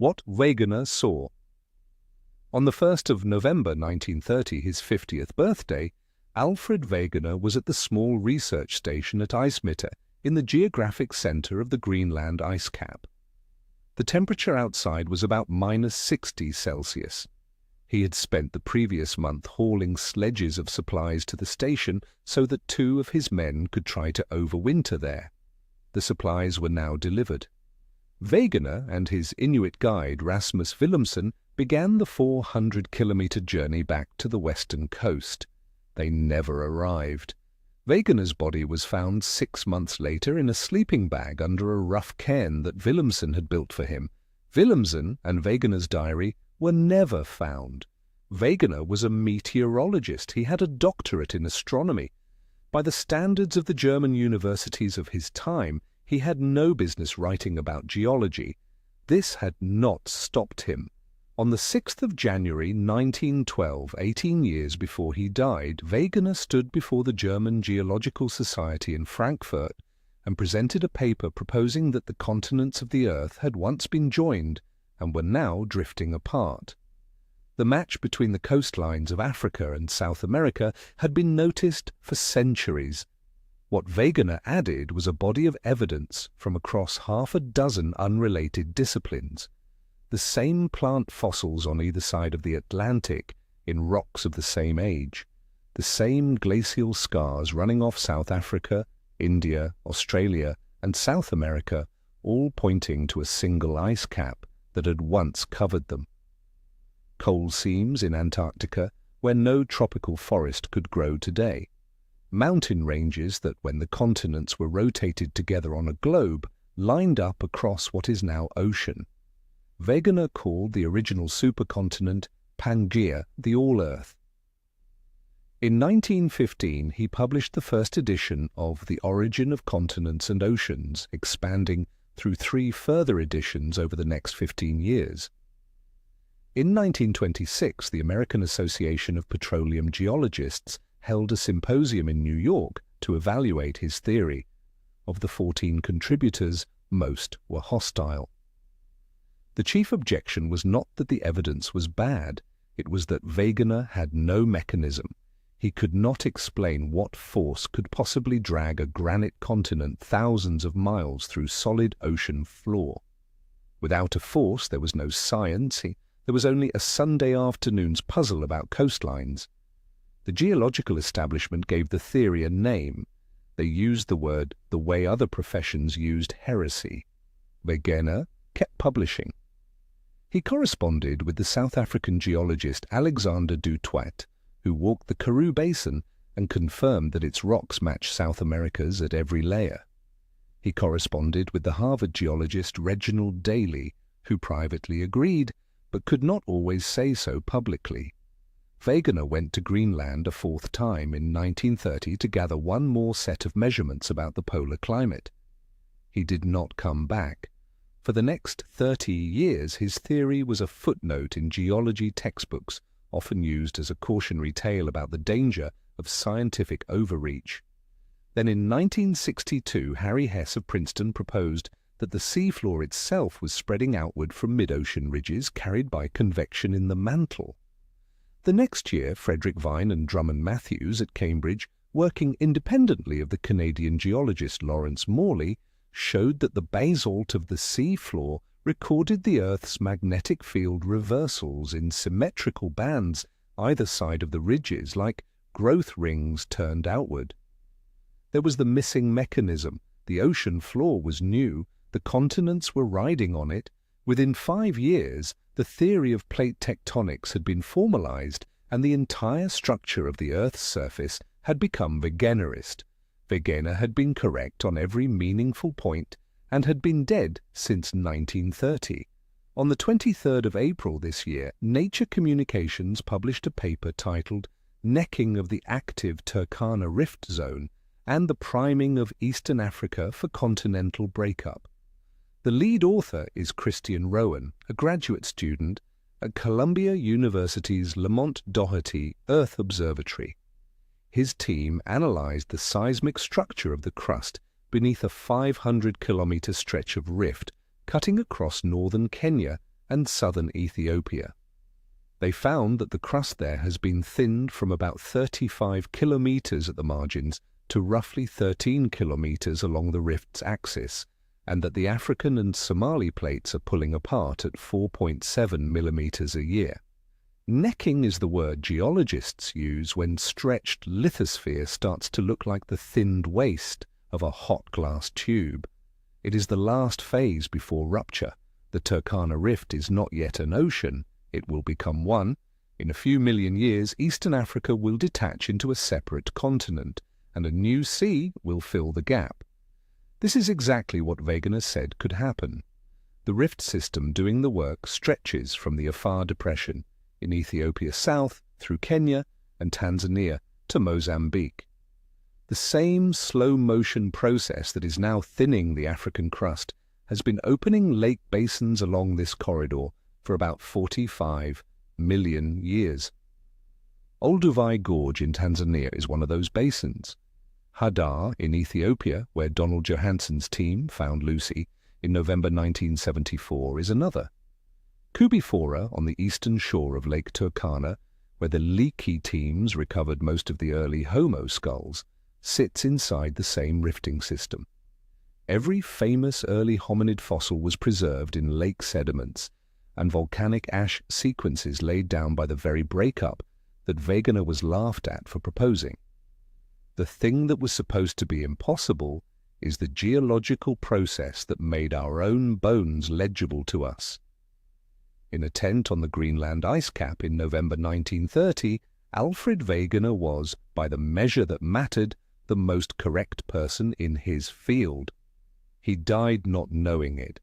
What Wegener saw. On the 1st of November 1930, his 50th birthday, Alfred Wegener was at the small research station at Eismitte in the geographic center of the Greenland ice cap. The temperature outside was about -60°C. He had spent the previous month hauling sledges of supplies to the station so that 2 of his men could try to overwinter there. The supplies were now delivered. Wegener and his Inuit guide Rasmus Wilhelmsen began the 400-kilometer journey back to the western coast. They never arrived. Wegener's body was found 6 months later in a sleeping bag under a rough cairn that Wilhelmsen had built for him. Wilhelmsen and Wegener's diary were never found. Wegener was a meteorologist. He had a doctorate in astronomy. By the standards of the German universities of his time, he had no business writing about geology. This had not stopped him. On the 6th of January 1912, 18 years before he died, Wegener stood before the German Geological Society in Frankfurt and presented a paper proposing that the continents of the Earth had once been joined and were now drifting apart. The match between the coastlines of Africa and South America had been noticed for centuries. What Wegener added was a body of evidence from across half a dozen unrelated disciplines. The same plant fossils on either side of the Atlantic in rocks of the same age, the same glacial scars running off South Africa, India, Australia, and South America, all pointing to a single ice cap that had once covered them. Coal seams in Antarctica where no tropical forest could grow today. Mountain ranges that, when the continents were rotated together on a globe, lined up across what is now ocean. Wegener called the original supercontinent Pangea, the All-Earth. In 1915, he published the first edition of The Origin of Continents and Oceans, expanding through 3 further editions over the next 15 years. In 1926, the American Association of Petroleum Geologists held a symposium in New York to evaluate his theory. Of the 14 contributors, most were hostile. The chief objection was not that the evidence was bad, it was that Wegener had no mechanism. He could not explain what force could possibly drag a granite continent thousands of miles through solid ocean floor. Without a force, there was no science. There was only a Sunday afternoon's puzzle about coastlines. The geological establishment gave the theory a name. They used the word the way other professions used heresy. Wegener kept publishing. He corresponded with the South African geologist Alexander du Toit, who walked the Karoo Basin and confirmed that its rocks match South America's at every layer. He corresponded with the Harvard geologist Reginald Daly, who privately agreed, but could not always say so publicly. Wegener went to Greenland a 4th time in 1930 to gather one more set of measurements about the polar climate. He did not come back. For the next 30 years, his theory was a footnote in geology textbooks, often used as a cautionary tale about the danger of scientific overreach. Then in 1962, Harry Hess of Princeton proposed that the seafloor itself was spreading outward from mid-ocean ridges carried by convection in the mantle. The next year, Frederick Vine and Drummond Matthews at Cambridge, working independently of the Canadian geologist Lawrence Morley, showed that the basalt of the sea floor recorded the Earth's magnetic field reversals in symmetrical bands either side of the ridges, like growth rings turned outward. There was the missing mechanism. The ocean floor was new. The continents were riding on it. Within 5 years, the theory of plate tectonics had been formalized, and the entire structure of the Earth's surface had become Wegenerist. Wegener had been correct on every meaningful point and had been dead since 1930. On the 23rd of April this year, Nature Communications published a paper titled Necking of the Active Turkana Rift Zone and the Priming of Eastern Africa for Continental Breakup. The lead author is Christian Rowan, a graduate student at Columbia University's Lamont-Doherty Earth Observatory. His team analyzed the seismic structure of the crust beneath a 500-kilometer stretch of rift cutting across northern Kenya and southern Ethiopia. They found that the crust there has been thinned from about 35 kilometers at the margins to roughly 13 kilometers along the rift's axis, and that the African and Somali plates are pulling apart at 4.7 millimeters a year. Necking is the word geologists use when stretched lithosphere starts to look like the thinned waist of a hot glass tube. It is the last phase before rupture. The Turkana Rift is not yet an ocean. It will become one. In a few million years, Eastern Africa will detach into a separate continent, and a new sea will fill the gap. This is exactly what Wegener said could happen. The rift system doing the work stretches from the Afar Depression in Ethiopia south through Kenya and Tanzania to Mozambique. The same slow-motion process that is now thinning the African crust has been opening lake basins along this corridor for about 45 million years. Olduvai Gorge in Tanzania is one of those basins. Hadar in Ethiopia, where Donald Johansson's team found Lucy in November 1974, is another. Kubifora on the eastern shore of Lake Turkana, where the Leakey teams recovered most of the early Homo skulls, sits inside the same rifting system. Every famous early hominid fossil was preserved in lake sediments and volcanic ash sequences laid down by the very breakup that Wegener was laughed at for proposing. The thing that was supposed to be impossible is the geological process that made our own bones legible to us. In a tent on the Greenland ice cap in November 1930, Alfred Wegener was, by the measure that mattered, the most correct person in his field. He died not knowing it,